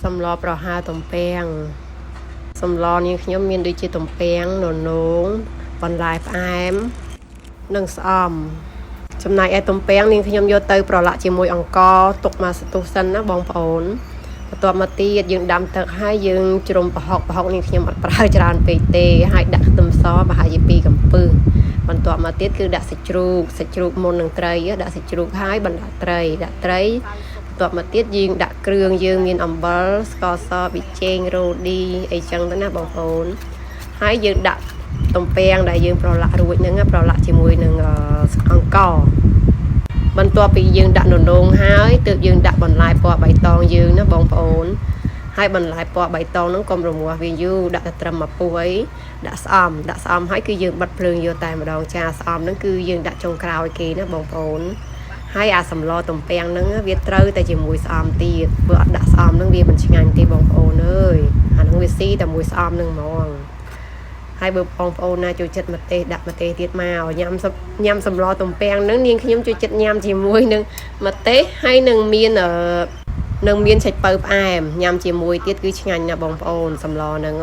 សម្លប្រហើរទំពាំងសម្លនេះខ្ញុំមានដូចជាទំពាំងននងបន្លែផ្អែមនិងស្អំចំណែកឯទំពាំងនេះខ្ញុំយកទៅប្រឡាក់ជាមួយអង្ករទុកមកស្ទុះសិនណាបងប្អូនបន្ទាប់មកទៀតយើងដាំទឹកហើយយើងជ្រុំប្រហុកនេះខ្ញុំអត់ប្រើច្រើនពេកទេហើយដាក់ខ្ទឹមសប្រហែលជា2កំពឹសបន្ទាប់មកទៀតគឺដាក់សាច់ជ្រូកមុននឹងត្រីដាក់សាច់ជ្រូកហើយបណ្ដាក់ត្រីបន្ទាប់មកទៀតយើងដាក់គ្រឿងយើងមានអំបិលស្ករសប៊ីចេងរ៉ូឌីអីចឹងទៅណាបងប្អូនហើយយើងដាក់ទំពាំងដែលយើងប្រឡាក់រួចហ្នឹងប្រឡាក់ជាមួយនឹងអង្ករបន្ទាប់ពីយើងដាក់ននងហើយទើបយើងដាក់បន្លែពណ៌បៃតងយើងណាបងប្អូនហើយបន្លែពណ៌បៃតងហ្នឹងកុំរមាស់វាយូរដាក់តែត្រឹមមួយពោះអីដាក់ស្អំហើយគឺយើងបិទភ្លើងយកតែម្ដងចាស្អំហ្នឹងគឺយើងដាក់ចុងក្រោយគេណាបងប្អូនហើយអាសម្លទំពាំងហ្នឹងវាត្រូវតែជាមួយស្អំទៀតព្រោះអត់ដាក់ស្អំហ្នឹងវាមិនឆ្ងាញ់ទេបងប្អូនអើយអាហ្នឹងវាស៊ីតែមួយស្អំហ្នឹងហ្មងហើយបើបងប្អូនណាចូលចិត្តម្ទេសដាក់ម្ទេសទៀតមកញ៉ាំសម្លទំពាំងហ្នឹងនាងខ្ញុំចូលចិត្តញ៉ាំជាមួយនឹងម្ទេសហើយនឹងមានឆៃប៉ូវផ្អែមញ៉ាំជាមួយទៀតគឺឆ្ងាញ់ណាស់បងប្អូនសម្លហ្នឹង